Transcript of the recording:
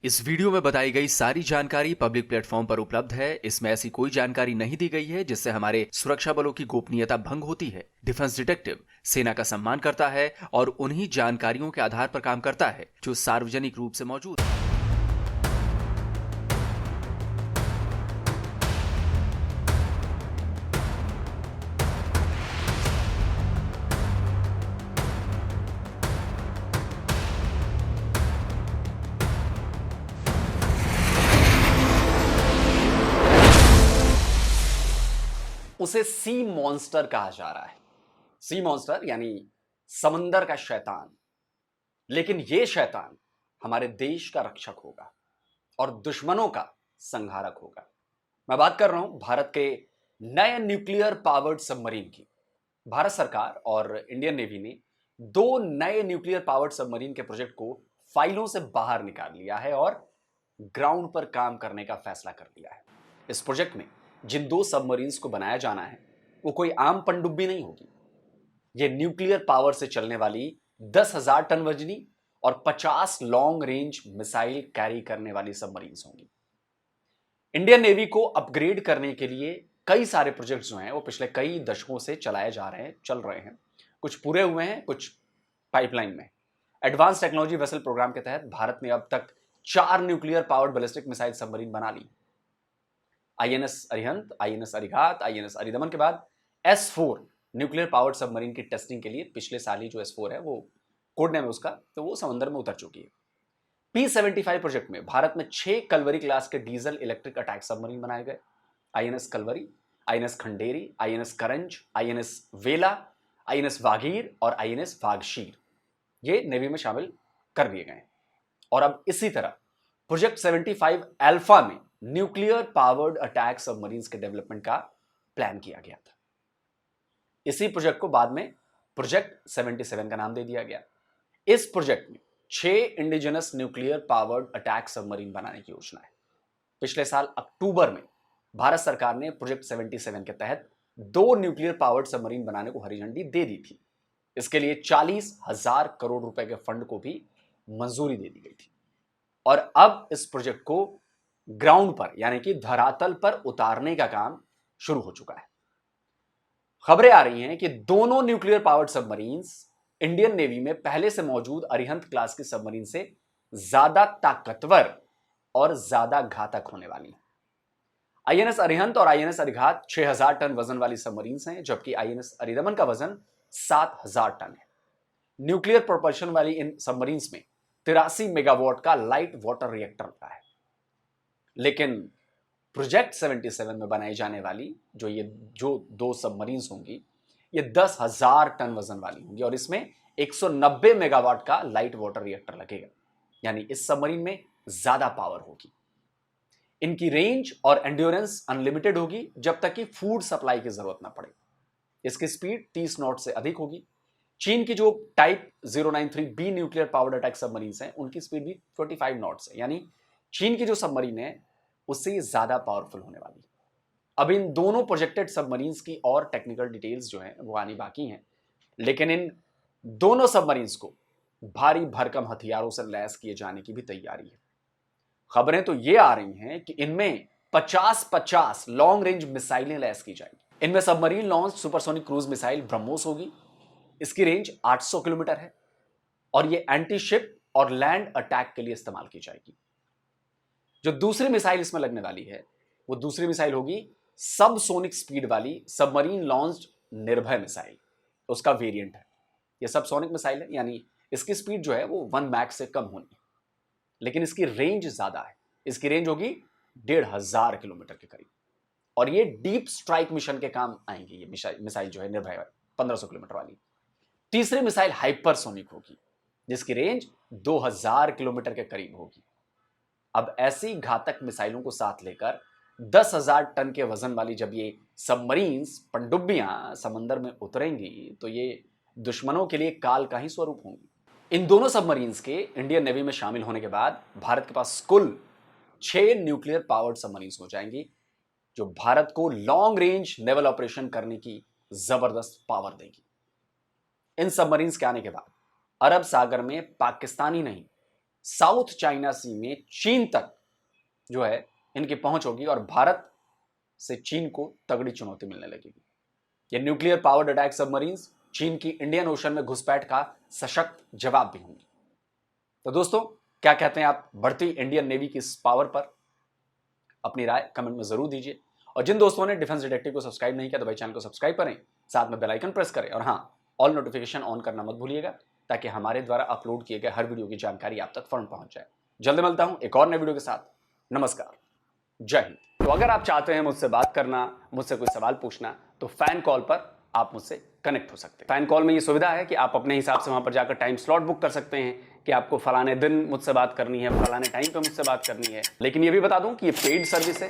इस वीडियो में बताई गई सारी जानकारी पब्लिक प्लेटफॉर्म पर उपलब्ध है। इसमें ऐसी कोई जानकारी नहीं दी गई है जिससे हमारे सुरक्षा बलों की गोपनीयता भंग होती है। डिफेंस डिटेक्टिव सेना का सम्मान करता है और उन्हीं जानकारियों के आधार पर काम करता है जो सार्वजनिक रूप से मौजूद है। उसे सी मॉन्स्टर कहा जा रहा है। सी मॉन्स्टर यानी समंदर का शैतान। लेकिन यह शैतान हमारे देश का रक्षक होगा और दुश्मनों का संहारक होगा। मैं बात कर रहा हूं भारत के नए न्यूक्लियर पावर्ड सबमरीन की। भारत सरकार और इंडियन नेवी ने दो नए न्यूक्लियर पावर्ड सबमरीन के प्रोजेक्ट को फाइलों से बाहर निकाल लिया है और ग्राउंड पर काम करने का फैसला कर लिया है। इस प्रोजेक्ट में जिन दो सबमरीन्स को बनाया जाना है वो कोई आम पनडुब्बी नहीं होगी। ये न्यूक्लियर पावर से चलने वाली 10,000 टन वजनी और 50 लॉन्ग रेंज मिसाइल कैरी करने वाली सबमरीन्स होंगी। इंडियन नेवी को अपग्रेड करने के लिए कई सारे प्रोजेक्ट्स जो हैं वो पिछले कई दशकों से चल रहे हैं। कुछ पूरे हुए हैं, कुछ पाइपलाइन में। एडवांस टेक्नोलॉजी वेसल प्रोग्राम के तहत भारत ने अब तक 4 nuclear powered ballistic missile submarine बना ली। INS Arihant, INS Arighaat, INS Aridhaman के बाद S4 न्यूक्लियर पावर्ड सबमरीन की टेस्टिंग के लिए पिछले साल ही जो S4 है वो कोड नेम है उसका, तो वो समंदर में उतर चुकी है। P75 प्रोजेक्ट में भारत में 6 कलवरी क्लास के डीजल इलेक्ट्रिक अटैक सबमरीन बनाए गए। INS Kalvari, INS Khanderi, INS Karanj, INS Vela, INS Vagir और आईएनएस वागशीर ये नेवी में शामिल कर दिए गए। और अब इसी तरह प्रोजेक्ट 75 अल्फा में न्यूक्लियर पावर्ड अटैक सबमरीन्स के डेवलपमेंट का प्लान किया गया था। इसी प्रोजेक्ट को बाद में प्रोजेक्ट 77 का नाम दे दिया गया। इस प्रोजेक्ट में 6 indigenous nuclear powered attack submarine बनाने की योजना है। पिछले साल अक्टूबर में भारत सरकार ने प्रोजेक्ट 77 के तहत 2 न्यूक्लियर पावर्ड सबमरीन बनाने को हरी झंडी दे दी थी। इसके लिए 40,000 करोड़ रुपए के फंड को भी मंजूरी दे दी गई थी। और अब इस प्रोजेक्ट को ग्राउंड पर यानी कि धरातल पर उतारने का काम शुरू हो चुका है। खबरें आ रही हैं कि दोनों nuclear powered submarines Indian navy में पहले से मौजूद अरिहंत क्लास की सबमरीन से ज्यादा ताकतवर और ज्यादा घातक होने वाली हैं। आईएनएस अरिहंत और आईएनएस अरिघात 6,000 टन वजन वाली सबमरीन्स हैं, जबकि आईएनएस अरिदमन का वजन 7,000 टन है। न्यूक्लियर प्रोपल्शन वाली इन सबमरीन्स में 83 मेगावाट का लाइट वाटर रिएक्टर लगा है। लेकिन प्रोजेक्ट 77 में बनाई जाने वाली जो दो सबमरीन्स होंगी ये 10,000 टन वजन वाली होंगी और इसमें 190 मेगावाट का लाइट वाटर रिएक्टर लगेगा। यानी इस सबमरीन में ज्यादा पावर होगी। इनकी रेंज और एंड्योरेंस अनलिमिटेड होगी जब तक कि फूड सप्लाई की जरूरत ना पड़े। इसकी स्पीड 30 नॉट से अधिक होगी। चीन की जो type 093B nuclear powered attack submarines हैं उनकी स्पीड भी 45 नॉट्स है। यानी चीन की जो सबमरीन है उससे ज्यादा पावरफुल होने वाली है। अब इन दोनों प्रोजेक्टेड सबमरीन्स की और टेक्निकल डिटेल्स जो हैं वो आनी बाकी हैं, लेकिन इन दोनों सबमरीन्स को भारी भरकम हथियारों से लैस किए जाने की भी तैयारी है। खबरें तो ये आ रही हैं कि इनमें 50-50 लॉन्ग रेंज मिसाइलें लैस की जाएंगी। इनमें submarine launch supersonic cruise missile BrahMos होगी। इसकी रेंज 800 किलोमीटर है और ये एंटी शिप और लैंड अटैक के लिए इस्तेमाल की जाएगी। जो दूसरी मिसाइल इसमें लगने वाली है वो दूसरी मिसाइल होगी सब सोनिक स्पीड वाली सबमरीन लॉन्च्ड निर्भय मिसाइल। उसका वेरिएंट है। ये सब सोनिक मिसाइल है, यानी इसकी स्पीड जो है वो 1 मैक से कम होनी है, लेकिन इसकी रेंज ज्यादा है। इसकी रेंज होगी 1,500 किलोमीटर के करीब और ये डीप स्ट्राइक मिशन के काम आएंगी। ये मिसाइल जो है निर्भय 1500 किलोमीटर वाली। तीसरी मिसाइल हाइपरसोनिक होगी जिसकी रेंज 2,000 किलोमीटर के करीब होगी। अब ऐसी घातक मिसाइलों को साथ लेकर 10,000 टन के वजन वाली जब ये सबमरीन्स पनडुब्बियां समंदर में उतरेंगी तो ये दुश्मनों के लिए काल का ही स्वरूप होंगी। इन दोनों सबमरीन्स के इंडियन नेवी में शामिल होने के बाद भारत के पास कुल 6 न्यूक्लियर पावर्ड सबमरीन्स हो जाएंगी जो भारत को लॉन्ग रेंज नेवल ऑपरेशन करने की जबरदस्त पावर देगी। इन सबमरीन्स के आने के बाद अरब सागर में पाकिस्तानी नहीं साउथ चाइना सी में चीन तक जो है इनकी पहुंच होगी और भारत से चीन को तगड़ी चुनौती मिलने लगेगी। ये न्यूक्लियर पावर्ड अटैक सबमरीन्स चीन की इंडियन ओशन में घुसपैठ का सशक्त जवाब भी होंगी। तो दोस्तों, क्या कहते हैं आप बढ़ती इंडियन नेवी की इस पावर पर? अपनी राय कमेंट में जरूर दीजिए। और जिन दोस्तों ने डिफेंस डिटेक्टिव को सब्सक्राइब नहीं किया तो भाई चैनल को सब्सक्राइब करें, साथ में बेल आइकन प्रेस करें और हाँ, ऑल नोटिफिकेशन ऑन करना मत भूलिएगा ताकि हमारे द्वारा अपलोड किए गए हर वीडियो की जानकारी आप तक फौरन पहुंच जाए। जल्द मिलता हूं एक और नए वीडियो के साथ। नमस्कार, जय हिंद। तो अगर आप चाहते हैं मुझसे बात करना, मुझसे कोई सवाल पूछना, तो फैन कॉल पर आप मुझसे कनेक्ट हो सकते हैं। फैन कॉल में ये सुविधा है कि आप अपने हिसाब से वहां पर जाकर टाइम स्लॉट बुक कर सकते हैं कि आपको फलाने दिन मुझसे बात करनी है, फलाने टाइम पे मुझसे बात करनी है। लेकिन ये भी बता दूं कि ये पेड सर्विस है।